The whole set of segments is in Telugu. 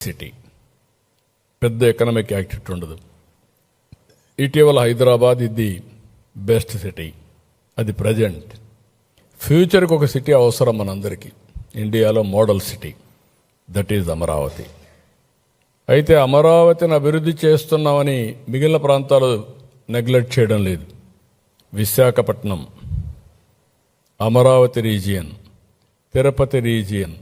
సిటీ, పెద్ద ఎకనామిక్ యాక్టివిటీ ఉండదు. ఇటీవల హైదరాబాద్ ఇది బెస్ట్ సిటీ, అది ప్రజెంట్. ఫ్యూచర్కి ఒక సిటీ అవసరం మనందరికీ. ఇండియాలో model city, that is Amaravati. అయితే అమరావతిని అభివృద్ధి చేస్తున్నామని మిగిలిన ప్రాంతాలు నెగ్లెక్ట్ చేయడం లేదు. విశాఖపట్నం, అమరావతి రీజియన్, తిరుపతి రీజియన్,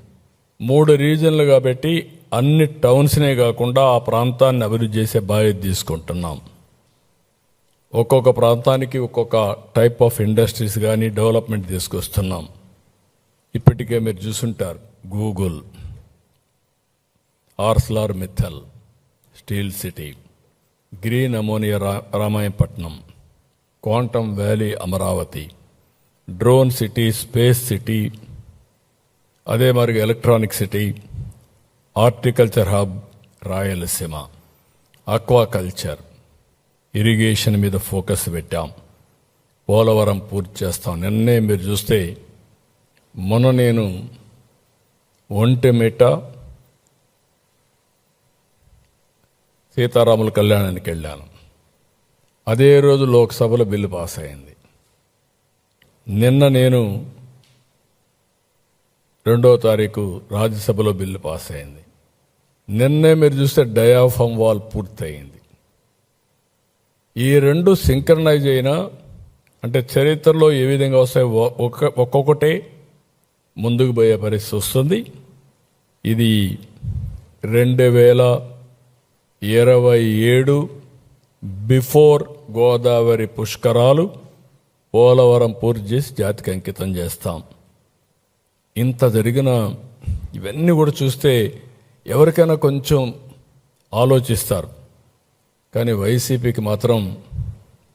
3 రీజియన్లుగా పెట్టి అన్ని టౌన్స్నే కాకుండా ఆ ప్రాంతాన్ని అభివృద్ధి చేసే బాధ్యత తీసుకుంటున్నాం. ఒక్కొక్క ప్రాంతానికి ఒక్కొక్క టైప్ ఆఫ్ ఇండస్ట్రీస్ కానీ డెవలప్మెంట్ తీసుకొస్తున్నాం. ఇప్పటికే మీరు చూసుంటారు, Google, Arcelor Mittal steel city, green ammonia Ramayapatnam, quantum valley Amaravati, drone city, space city, అదే మరి electronic city, horticulture hub Rayalaseema, aquaculture, irrigation మీద ఫోకస్ పెట్టాం. పోలవరం పూర్తి చేస్తాం. నిన్నే మీరు చూస్తే మొన్న నేను ఒంటెమిట్ట సీతారాముల కళ్యాణానికి వెళ్ళాను. అదే రోజు లోక్సభలో బిల్లు పాస్ అయింది. నిన్న నేను 2వ తారీఖు రాజ్యసభలో బిల్లు పాస్ అయింది. నిన్నే మీరు చూస్తే డయాఫామ్ వాల్ పూర్తయింది. ఈ 2 సింక్రనైజ్ అయినా అంటే చరిత్రలో ఏ విధంగా వస్తాయి, ఒక్కొక్కటే ముందుకు పోయే పరిస్థితి వస్తుంది. ఇది 2027 బిఫోర్ గోదావరి పుష్కరాలు పోలవరం పూర్తి చేసి జాతికి అంకితం చేస్తాం. ఇంత జరిగిన ఇవన్నీ కూడా చూస్తే ఎవరికైనా కొంచెం ఆలోచిస్తారు. కానీ వైసీపీకి మాత్రం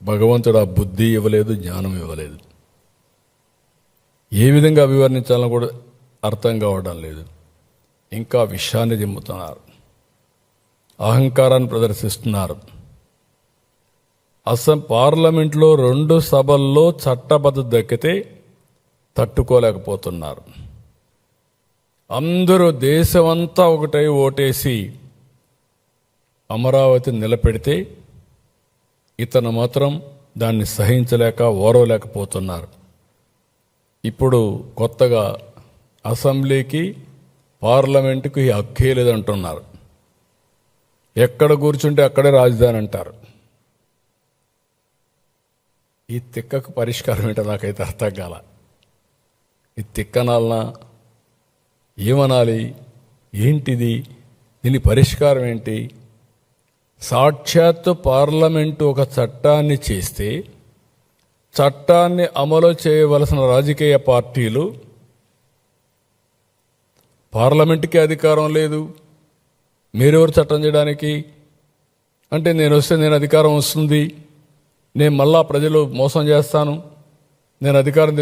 భగవంతుడు ఆ బుద్ధి ఇవ్వలేదు, జ్ఞానం ఇవ్వలేదు. ఏ విధంగా అభివర్ణించాలని కూడా అర్థం కావడం లేదు. ఇంకా విషయాన్ని జిమ్ముతున్నారు, అహంకారాన్ని ప్రదర్శిస్తున్నారు. పార్లమెంట్లో 2 సభల్లో చట్టబద్ధత దక్కితే తట్టుకోలేకపోతున్నారు. అందరూ దేశమంతా ఒకటై ఓటేసి అమరావతి నిలబెడితే ఇతను మాత్రం దాన్ని సహించలేక ఓరవలేకపోతున్నారు. ఇప్పుడు కొత్తగా అసెంబ్లీకి పార్లమెంటుకి హక్కే లేదంటున్నారు. ఎక్కడ కూర్చుంటే అక్కడే రాజధాని అంటారు. ఈ తిక్కకు పరిష్కారం ఏంటో నాకైతే అర్థం కాల. ఈ తిక్కనాలనా ఏమనాలి, ఏంటిది, దీని పరిష్కారం ఏంటి? సాక్షాత్తు పార్లమెంటు ఒక చట్టాన్ని చేస్తే చట్టాన్ని అమలు చేయవలసిన రాజకీయ పార్టీలు పార్లమెంటుకి అధికారం లేదు, మీరెవరు చట్టం చేయడానికి అంటే నేను వస్తే నేను అధికారం వస్తుంది, నేను మళ్ళా ప్రజలు మోసం చేస్తాను, నేను అధికారం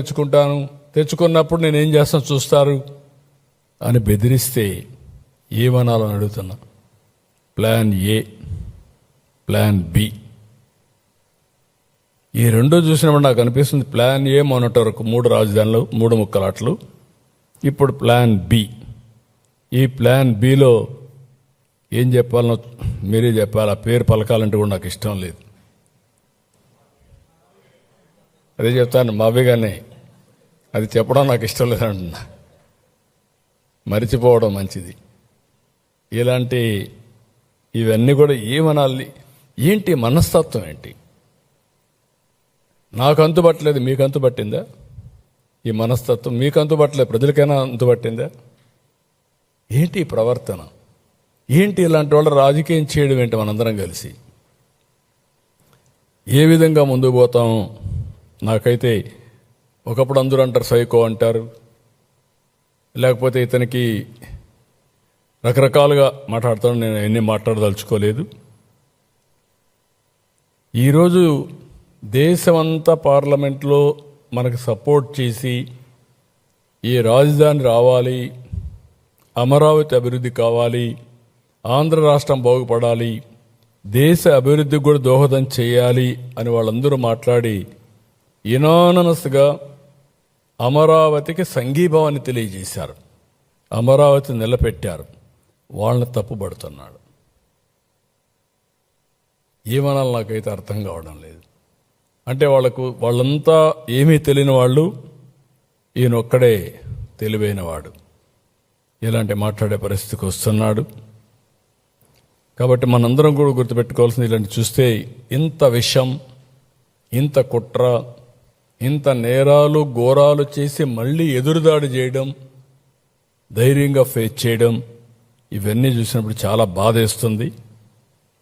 తెచ్చుకున్నప్పుడు నేనేం చేస్తాను చూస్తారు అని బెదిరిస్తే ఏమనాలని అడుగుతున్నా. ప్లాన్ ఏ, ప్లాన్ బి, ఈ 2 చూసినప్పుడు నాకు అనిపిస్తుంది ప్లాన్ ఏ మొన్నటి వరకు 3 రాజధానులు 3 ముక్కలాట్లు, ఇప్పుడు ప్లాన్ బి. ఈ ప్లాన్ బిలో ఏం చెప్పాలనో మీరే చెప్పాలి. ఆ పేరు పలకాలంటే కూడా నాకు ఇష్టం లేదు. అదే చెప్తాను మావిగానే, అది చెప్పడం నాకు ఇష్టం లేదంటున్నా. మరిచిపోవడం మంచిది. ఇవన్నీ కూడా ఏమనాలి, ఏంటి మనస్తత్వం ఏంటి? నాకు అంతుపట్టలేదు, మీకు అంతుపట్టిందా? ఈ మనస్తత్వం మీకు అంతుపట్టలేదు, ప్రజలకైనా అంతుపట్టిందా? ఏంటి ప్రవర్తన ఏంటి? ఇలాంటి వాళ్ళు రాజకీయం చేయడం ఏంటి? మనందరం కలిసి ఏ విధంగా ముందుకు పోతాం? నాకైతే ఒకప్పుడు అందరూ అంటారు సైకో అంటారు, లేకపోతే ఇతనికి రకరకాలుగా మాట్లాడతాను. నేను ఎన్ని మాట్లాడదలుచుకోలేదు. ఈరోజు దేశమంతా పార్లమెంట్లో మనకు సపోర్ట్ చేసి ఈ రాజధాని రావాలి, అమరావతి అభివృద్ధి కావాలి, ఆంధ్ర రాష్ట్రం బాగుపడాలి, దేశ అభివృద్ధికి కూడా దోహదం చేయాలి అని వాళ్ళందరూ మాట్లాడి యునానిమస్గా అమరావతికి సంఘీభావాన్ని తెలియజేశారు. అమరావతి నిలబెట్టారు. వాళ్ళని తప్పుపడుతున్నాడు. ఏమనాలి నాకైతే అర్థం కావడం లేదు. అంటే వాళ్ళంతా ఏమీ తెలియని వాళ్ళు, ఈయనొక్కడే తెలివైనవాడు, ఇలాంటి మాట్లాడే పరిస్థితికి వస్తున్నాడు. కాబట్టి మనందరం కూడా గుర్తుపెట్టుకోవాల్సింది, ఇలాంటి చూస్తే ఇంత విషం, ఇంత కుట్ర, ఇంత నేరాలు ఘోరాలు చేసి మళ్ళీ ఎదురుదాడి చేయడం, ధైర్యంగా ఫేస్ చేయడం, ఇవన్నీ చూసినప్పుడు చాలా బాధేస్తుంది.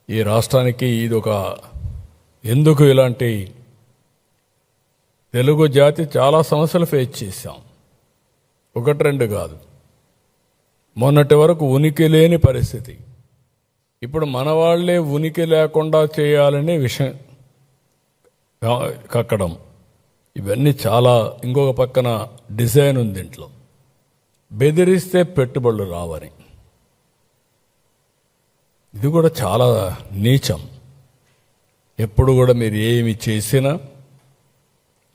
ఈ రాష్ట్రానికి ఇది ఎందుకు ఇలాంటి తెలుగు జాతి చాలా సమస్యలు ఫేస్ చేశాం, ఒకటి రెండు కాదు. మొన్నటి వరకు ఉనికి లేని పరిస్థితి, ఇప్పుడు మన వాళ్లే ఉనికి లేకుండా చేయాలనే విషయం కక్కడం, ఇవన్నీ చాలా. ఇంకొక పక్కన డిజైన్ ఉంది దీంట్లో, బెదిరిస్తే పెట్టుబడులు రావని. ఇది కూడా చాలా నీచం. ఎప్పుడు కూడా మీరు ఏమి చేసినా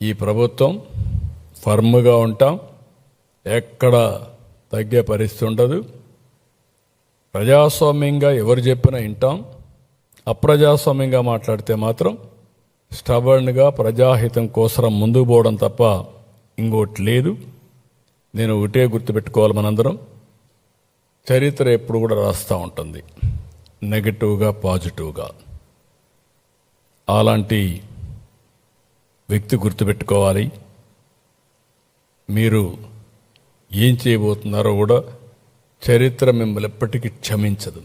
ఈ ప్రభుత్వం ఫర్మ్గా ఉంటాం, ఎక్కడ తగ్గే పరిస్థితి ఉండదు. ప్రజాస్వామ్యంగా ఎవరు చెప్పినా వింటాం, అప్రజాస్వామ్యంగా మాట్లాడితే మాత్రం స్టబర్న్గా ప్రజాహితం కోసం ముందుకు పోవడం తప్ప ఇంకోటి లేదు. నేను ఒకటే గుర్తుపెట్టుకోవాలి, మనందరం చరిత్ర ఎప్పుడు కూడా రాస్తూ ఉంటుంది, నెగటివ్గా పాజిటివ్గా. అలాంటి వ్యక్తి గుర్తుపెట్టుకోవాలి. మీరు ఏం చేయబోతున్నారో కూడా చరిత్ర మిమ్మల్ని ఎప్పటికీ క్షమించదు.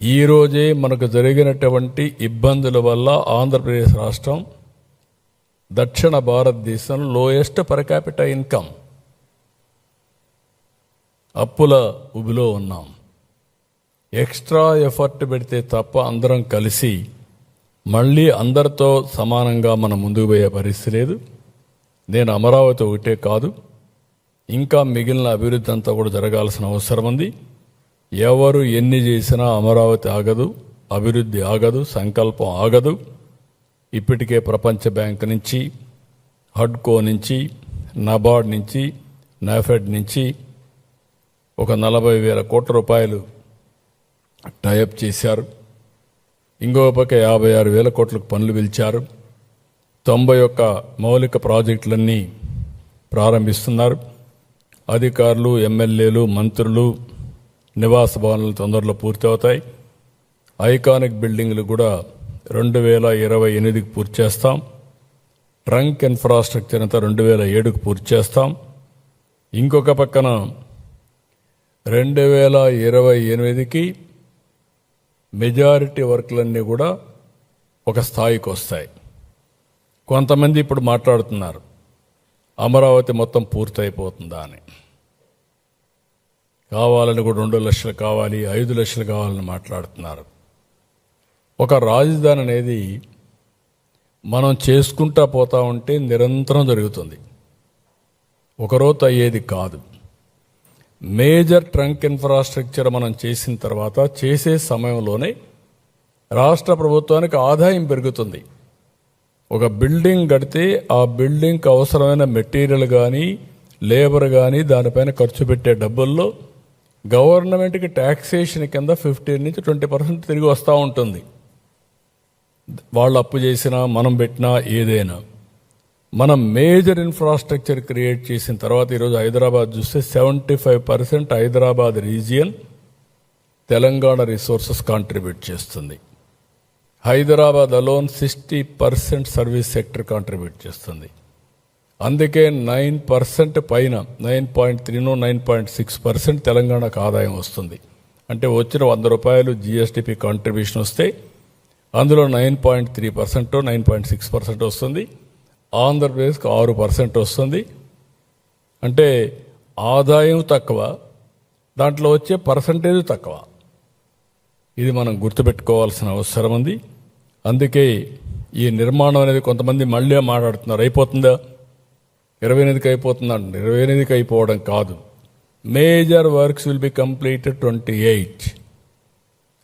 ఈరోజే మనకు జరిగినటువంటి ఇబ్బందుల వల్ల ఆంధ్రప్రదేశ్ రాష్ట్రం దక్షిణ భారతదేశం లోయెస్ట్ పర్ క్యాపిటల్ ఇన్కమ్, అప్పుల ఉబిలో ఉన్నాం. ఎక్స్ట్రా ఎఫర్ట్ పెడితే తప్ప అందరం కలిసి మళ్ళీ అందరితో సమానంగా మనం ముందుకు పోయే పరిస్థితి లేదు. నేను అమరావతి ఒకటే కాదు, ఇంకా మిగిలిన అభివృద్ధి అంతా కూడా జరగాల్సిన అవసరం ఉంది. ఎవరు ఎన్ని చేసినా అమరావతి ఆగదు, అభివృద్ధి ఆగదు, సంకల్పం ఆగదు. ఇప్పటికే ప్రపంచ బ్యాంక్ నుంచి, హడ్కో నుంచి, నబార్డ్ నుంచి, నాఫెడ్ నుంచి ఒక 40,000 కోట్ల రూపాయలు టైఅప్ చేశారు. ఇంకో పక్క 56,000 కోట్లకు పనులు పిలిచారు. 91 మౌలిక ప్రాజెక్టులన్నీ ప్రారంభిస్తున్నారు. అధికారులు, ఎమ్మెల్యేలు, మంత్రులు నివాస భవనాలు తొందరలో పూర్తి అవుతాయి. ఐకానిక్ బిల్డింగ్లు కూడా 2028కి పూర్తి చేస్తాం. ట్రంక్ ఇన్ఫ్రాస్ట్రక్చర్ అంతా 2007కు పూర్తి చేస్తాం. ఇంకొక పక్కన 2028కి మెజారిటీ వర్క్లన్నీ కూడా ఒక స్థాయికి వస్తాయి. కొంతమంది ఇప్పుడు మాట్లాడుతున్నారు అమరావతి మొత్తం పూర్తయిపోతుందా అని. కావాలని కూడా 2 లక్షలు కావాలి, 5 లక్షలు కావాలని మాట్లాడుతున్నారు. ఒక రాజధాని అనేది మనం చేసుకుంటా పోతా ఉంటే నిరంతరం జరుగుతుంది, ఒకరోజు అయ్యేది కాదు. మేజర్ ట్రంక్ ఇన్ఫ్రాస్ట్రక్చర్ మనం చేసిన తర్వాత చేసే సమయంలోనే రాష్ట్ర ప్రభుత్వానికి ఆదాయం పెరుగుతుంది. ఒక బిల్డింగ్ కడితే ఆ బిల్డింగ్కి అవసరమైన మెటీరియల్ కానీ, లేబర్ కానీ, దానిపైన ఖర్చు పెట్టే డబ్బుల్లో గవర్నమెంట్కి ట్యాక్సేషన్ కింద 15 నుంచి 20% తిరిగి వస్తూ ఉంటుంది. వాళ్ళు అప్పు చేసినా, మనం పెట్టినా, ఏదైనా. మనం మేజర్ ఇన్ఫ్రాస్ట్రక్చర్ క్రియేట్ చేసిన తర్వాత ఈరోజు హైదరాబాద్ చూస్తే 75% Hyderabad region Telangana resources contribute చేస్తుంది. Hyderabad alone 60% service sector contribute చేస్తుంది. అందుకే 9% పైన 9.3 9.6% తెలంగాణకు ఆదాయం వస్తుంది. అంటే వచ్చిన 100 రూపాయలు జిఎస్టిపి కాంట్రిబ్యూషన్ వస్తే అందులో 9.3% 9.6% వస్తుంది. ఆంధ్రప్రదేశ్కి 6% వస్తుంది. అంటే ఆదాయం తక్కువ, దాంట్లో వచ్చే పర్సంటేజ్ తక్కువ. ఇది మనం గుర్తుపెట్టుకోవాల్సిన అవసరం ఉంది. అందుకే ఈ నిర్మాణం అనేది కొంతమంది మళ్ళీ మాట్లాడుతున్నారు, అయిపోతుందా 28కి అయిపోతుందా? 28కి అయిపోవడం కాదు, major works will be completed 28.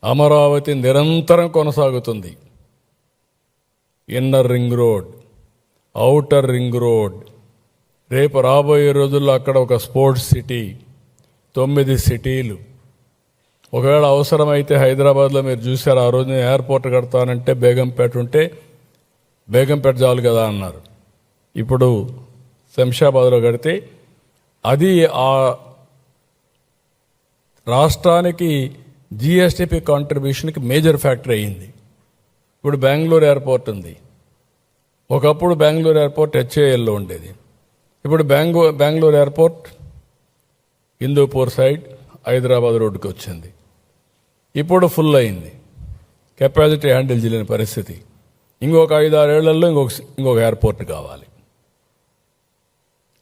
Amaravati నిరంతరం కొనసాగుతుంది. Inner ring road, outer ring road, రేపు రాబోయే రోజుల్లో అక్కడ ఒక స్పోర్ట్స్ సిటీ, 9 సిటీలు, ఒకవేళ అవసరమైతే హైదరాబాద్లో మీరు చూశారు, ఆ రోజు నేను ఎయిర్పోర్ట్ కడతానంటే బేగంపేట ఉంటే బేగంపేట చాలు కదా అన్నారు. ఇప్పుడు శంషాబాద్లో కడితే అది ఆ రాష్ట్రానికి జిఎస్టిపి కాంట్రిబ్యూషన్కి మేజర్ ఫ్యాక్టర్ అయ్యింది. ఇప్పుడు బెంగళూరు ఎయిర్పోర్ట్ ఉంది. ఒకప్పుడు బెంగళూరు ఎయిర్పోర్ట్ హెచ్ఏఎల్లో ఉండేది. ఇప్పుడు బెంగళూరు ఎయిర్పోర్ట్ హిందూపూర్ సైడ్ హైదరాబాద్ రోడ్డుకి వచ్చింది. ఇప్పుడు ఫుల్ అయింది, కెపాసిటీ హ్యాండిల్ చేయలేని పరిస్థితి. ఇంకొక 5-6 ఏళ్లలో ఇంకొక ఎయిర్పోర్ట్ కావాలి.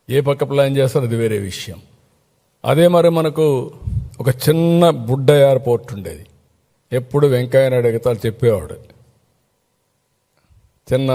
ఏ పక్క ప్లాన్ చేస్తారో అది వేరే విషయం. అదే మరి మనకు ఒక చిన్న బుడ్డ ఎయిర్పోర్ట్ ఉండేది. ఎప్పుడు వెంకయ్య నాయుడు ఎగతాలు చెప్పేవాడు. చిన్న